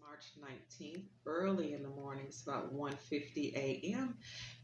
March 19th, early in the morning. It's about 1:50 a.m.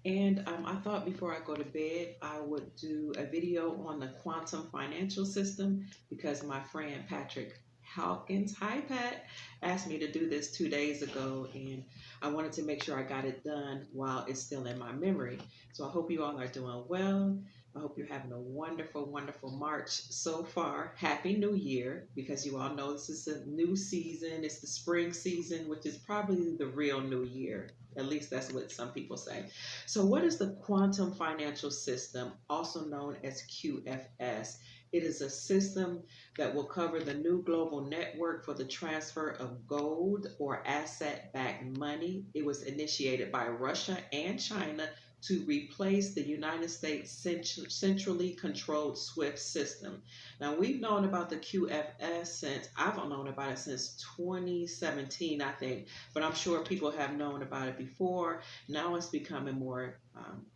And I thought before I go to bed, I would do a video on the quantum financial system because my friend Patrick Hawkins, hi Pat, asked me to do this 2 days ago. And I wanted to make sure I got it done while it's still in my memory. So I hope you all are doing well. I hope you're having a wonderful, wonderful March so far. Happy New Year, because you all know this is a new season. It's the spring season, which is probably the real New Year. At least that's what some people say. So, what is the quantum financial system, also known as QFS? It is a system that will cover the new global network for the transfer of gold or asset backed money. It was initiated by Russia and China to replace the United States centrally controlled SWIFT system. Now, we've known about the QFS since, I've known about it since 2017, I think, but I'm sure people have known about it before. Now it's becoming more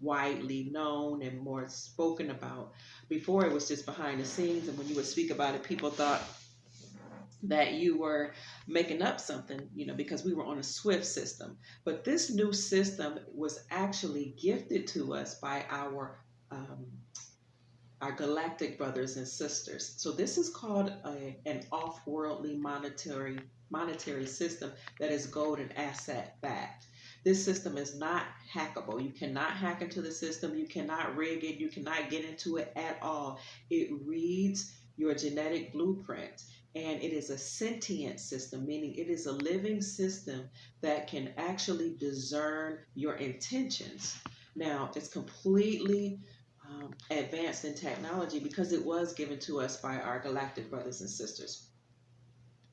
widely known and more spoken about. Before it was just behind the scenes, and when you would speak about it, people thought that you were making up something, because we were on a SWIFT system. But this new system was actually gifted to us by um, our galactic brothers and sisters. So this is called an off-worldly monetary system that is gold and asset backed. This system is not hackable. You cannot hack into the system. You cannot rig it. You cannot get into it at all. It reads your genetic blueprint. And it is a sentient system, meaning it is a living system that can actually discern your intentions. Now, it's completely advanced in technology because it was given to us by our galactic brothers and sisters.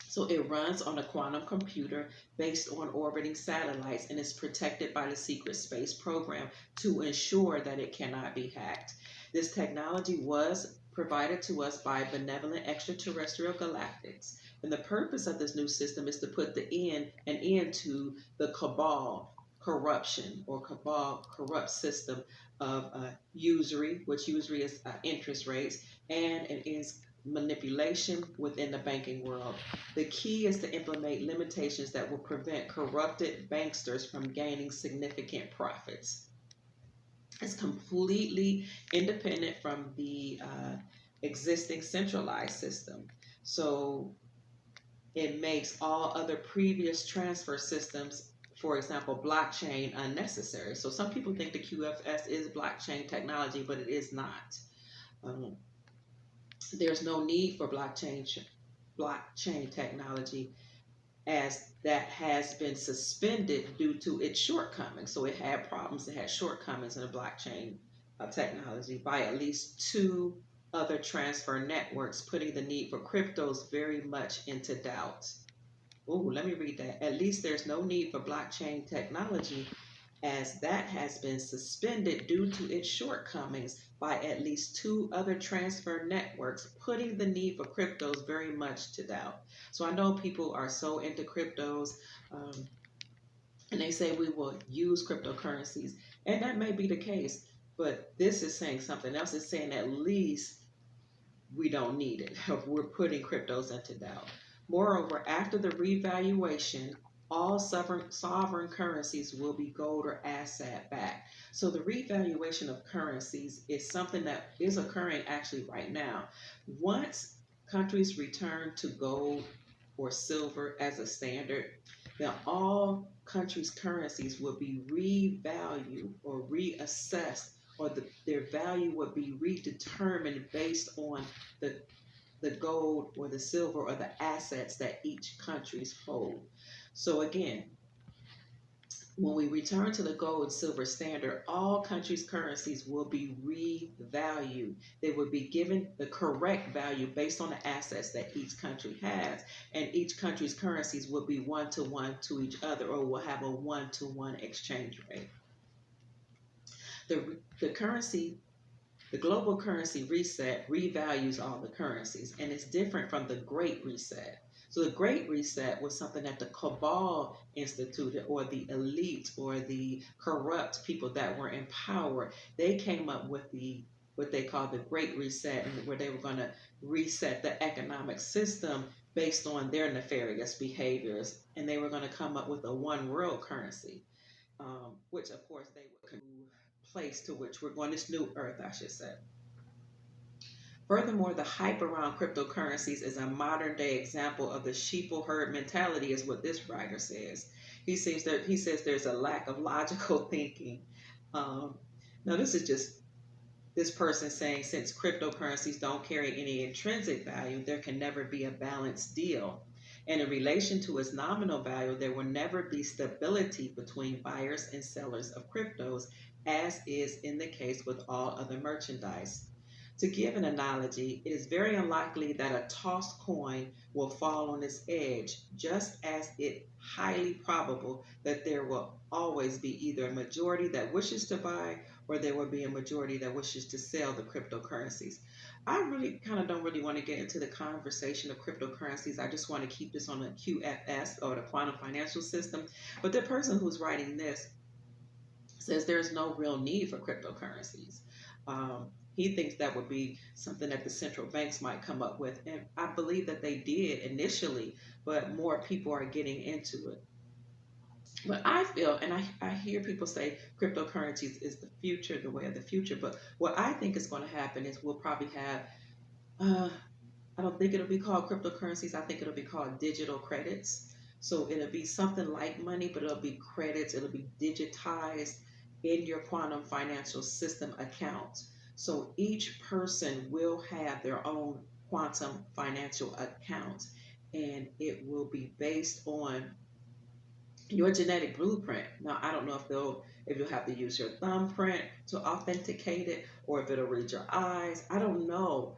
So it runs on a quantum computer based on orbiting satellites and is protected by the secret space program to ensure that it cannot be hacked. This technology was provided to us by benevolent extraterrestrial galactics. And the purpose of this new system is to put an end to the cabal corruption or cabal corrupt system of usury, which usury is interest rates, and it is manipulation within the banking world. The key is to implement limitations that will prevent corrupted banksters from gaining significant profits. It's completely independent from the existing centralized system. So it makes all other previous transfer systems, for example, blockchain, unnecessary. So some people think the QFS is blockchain technology, but it is not. Um, there's no need for blockchain technology, as that has been suspended due to its shortcomings. So it had problems, it had shortcomings in the blockchain technology by at least two other transfer networks, putting the need for cryptos very much into doubt. Oh, let me read that. At least there's no need for blockchain technology, as that has been suspended due to its shortcomings by at least two other transfer networks, putting the need for cryptos very much to doubt. So I know people are so into cryptos, um, and they say we will use cryptocurrencies, and that may be the case, but this is saying something else. It's saying at least we don't need it. We're putting cryptos into doubt. Moreover, after the revaluation, all sovereign currencies will be gold or asset backed. So the revaluation of currencies is something that is occurring actually right now. Once countries return to gold or silver as a standard, then all countries' currencies will be revalued or reassessed, or their value would be redetermined based on the gold or the silver or the assets that each countries hold. So again, when we return to the gold and silver standard, all countries' currencies will be revalued. They will be given the correct value based on the assets that each country has, and each country's currencies will be one to each other, or will have a 1-to-1 exchange rate. The currency The global currency reset revalues all the currencies, and it's different from the Great Reset. So the Great Reset was something that the cabal instituted, or the elite, or the corrupt people that were in power. They came up with what they call the Great Reset, and where they were going to reset the economic system based on their nefarious behaviors, and they were going to come up with a one world currency, which of course they would place to which we're going, this new earth, I should say. Furthermore, the hype around cryptocurrencies is a modern day example of the sheeple herd mentality, is what this writer says. He says there's a lack of logical thinking. Um, now, this is just this person saying, since cryptocurrencies don't carry any intrinsic value, there can never be a balanced deal. And in relation to its nominal value, there will never be stability between buyers and sellers of cryptos, as is in the case with all other merchandise. To give an analogy, it is very unlikely that a tossed coin will fall on its edge, just as it highly probable that there will always be either a majority that wishes to buy or there will be a majority that wishes to sell the cryptocurrencies. I really kind of don't really want to get into the conversation of cryptocurrencies. I just want to keep this on the QFS, or the quantum financial system. But the person who's writing this says there's no real need for cryptocurrencies. He thinks that would be something that the central banks might come up with. And I believe that they did initially, but more people are getting into it. But I feel, and I hear people say cryptocurrencies is the future, the way of the future. But what I think is going to happen is we'll probably have, uh, I don't think it'll be called cryptocurrencies. I think it'll be called digital credits. So it'll be something like money, but it'll be credits. It'll be digitized in your quantum financial system account. So each person will have their own quantum financial account, and it will be based on your genetic blueprint. Now, I don't know if you'll have to use your thumbprint to authenticate it, or if it'll read your eyes. I don't know,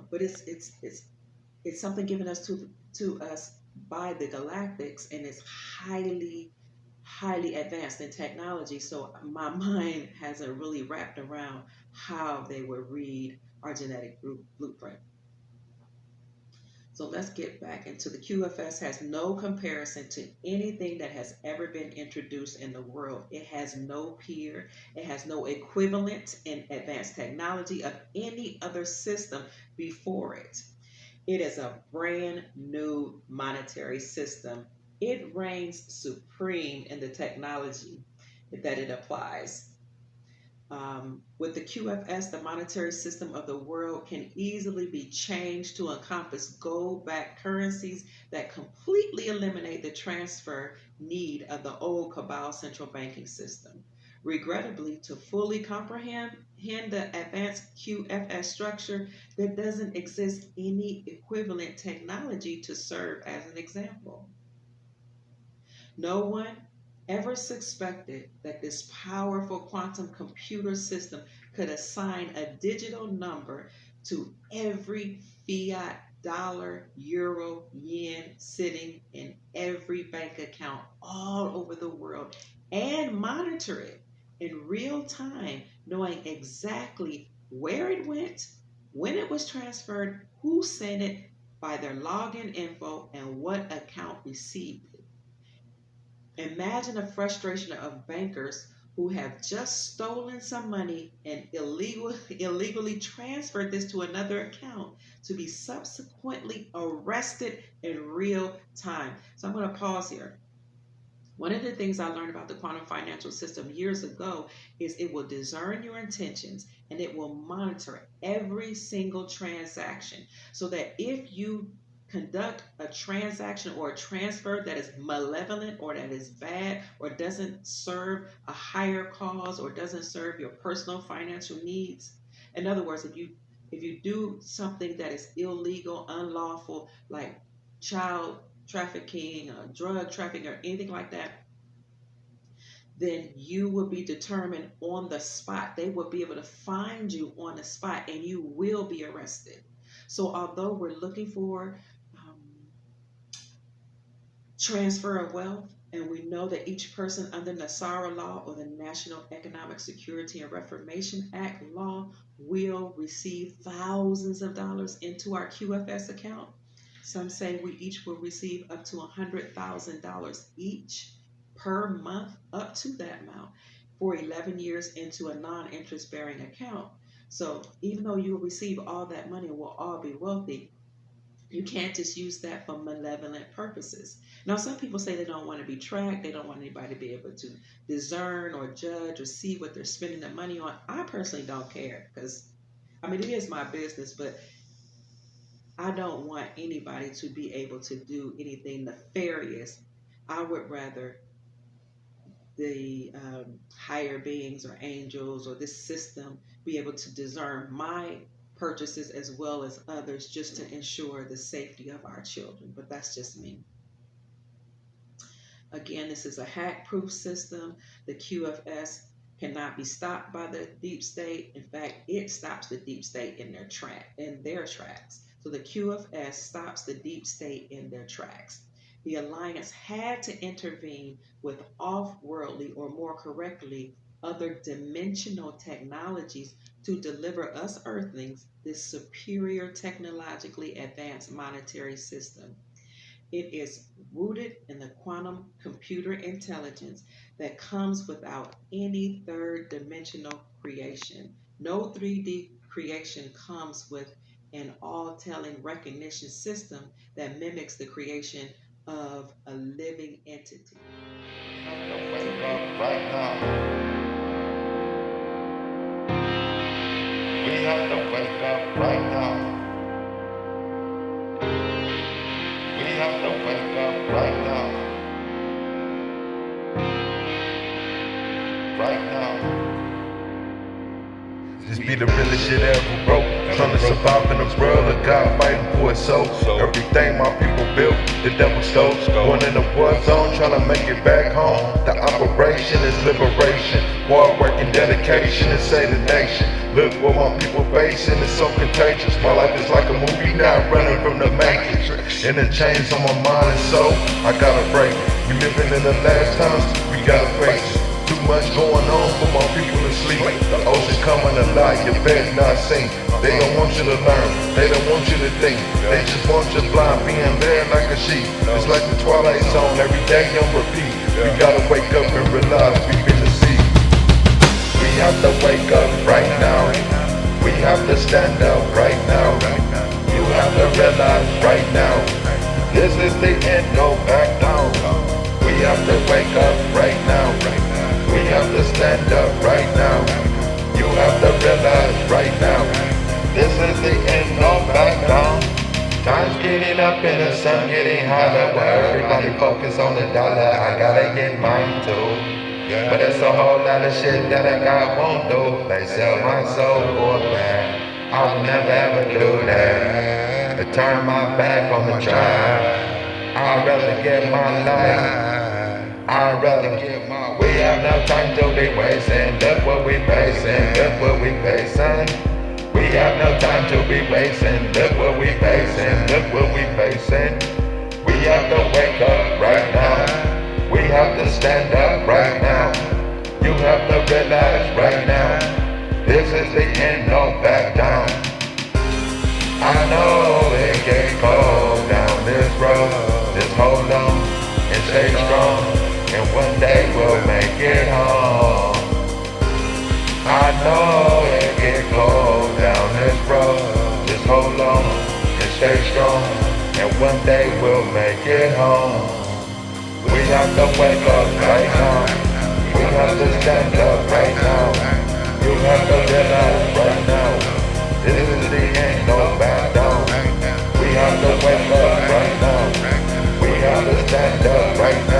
but it's something given us to us by the galactics, and it's highly advanced in technology. So my mind hasn't really wrapped around how they would read our genetic blueprint. So let's get back into the QFS has no comparison to anything that has ever been introduced in the world. It has no peer. It has no equivalent in advanced technology of any other system before it. It is a brand new monetary system. It reigns supreme in the technology that it applies. With the QFS, the monetary system of the world can easily be changed to encompass gold backed currencies that completely eliminate the transfer need of the old cabal central banking system. Regrettably, to fully comprehend the advanced QFS structure, there doesn't exist any equivalent technology to serve as an example. No one ever suspected that this powerful quantum computer system could assign a digital number to every fiat dollar, euro, yen sitting in every bank account all over the world, and monitor it in real time, knowing exactly where it went, when it was transferred, who sent it, by their login info, and what account received it. Imagine the frustration of bankers who have just stolen some money and illegally transferred this to another account to be subsequently arrested in real time. So I'm going to pause here. One of the things I learned about the quantum financial system years ago is it will discern your intentions, and it will monitor every single transaction, so that if you conduct a transaction or a transfer that is malevolent or that is bad or doesn't serve a higher cause or doesn't serve your personal financial needs. In other words, if you do something that is illegal, unlawful, like child trafficking, drug trafficking, or anything like that, then you will be determined on the spot. They will be able to find you on the spot, and you will be arrested. So although we're looking for transfer of wealth, and we know that each person under Nassara law or the National Economic Security and Reformation Act law will receive thousands of dollars into our QFS account. Some say we each will receive up to $100,000 each per month, up to that amount, for 11 years into a non-interest bearing account. So even though you will receive all that money and we'll all be wealthy, You can't just use that for malevolent purposes. Now, some people say they don't want to be tracked, they don't want anybody to be able to discern or judge or see what they're spending their money on. I personally don't care because, I mean, it is my business, but I don't want anybody to be able to do anything nefarious. I would rather the higher beings or angels or this system be able to discern my purchases as well as others just to ensure the safety of our children. But that's just me. Again, this is a hack-proof system. The QFS cannot be stopped by the deep state. In fact, it stops the deep state in their tracks. So the QFS stops the deep state in their tracks. The alliance had to intervene with off-worldly, or more correctly, other dimensional technologies to deliver us earthlings this superior technologically advanced monetary system. It is rooted in the quantum computer intelligence that comes without any third dimensional creation. No 3D creation comes with an all-telling recognition system that mimics the creation of a living entity. Wake up right now. We have to wake up right now. We have to wake up right now. Right now. This be the realest shit ever broke. Trying to survive in a world of God fighting for its soul. Everything my people built, the devil stole. Going in the war zone, trying to make it back home. The operation is liberation. Hard work and dedication to save the nation. Look what my people facing, it's so contagious. My life is like a movie, not running from the matrix. And the chains on my mind and soul, I gotta break it. We living in the last times, we gotta face it. Too much going on for my people to sleep. The ocean coming alive, you better not sink. They don't want you to learn, they don't want you to think. They just want you blind, being led like a sheep. It's like the Twilight Zone, every day on repeat. We gotta wake up and realize we finna see. We have to wake up right now. We have to stand up right now. You have to realize right now. This is the end, go back down. We have to wake up right now. We have to stand up right now. You have to realize right now. This is the end, no back down. Time's getting up and the sun getting hotter. Where everybody focus on the dollar, I gotta get mine too. But it's a whole lot of shit that a guy won't do. They sell my soul for a bag. I'll never ever do that. To turn my back on the tribe. I'd rather get my life. I'd rather get my. We have no time to be wasting. Look what we facing. Look what we facing. We have no time to be wasting. Look what we facing. Look what we facing. We have to wake up right now. We have to stand up right now. You have to realize right now. This is the end, no back down. I know it gets cold down this road. Just hold on and stay strong. And one day we'll make it home. I know it gets cold down this road. Just hold on and stay strong. And one day we'll make it home. We have to wake up right now. We have to stand up right now. You have to realize right now. This is the end, no back down. We have to wake up right now. We have to stand up right now.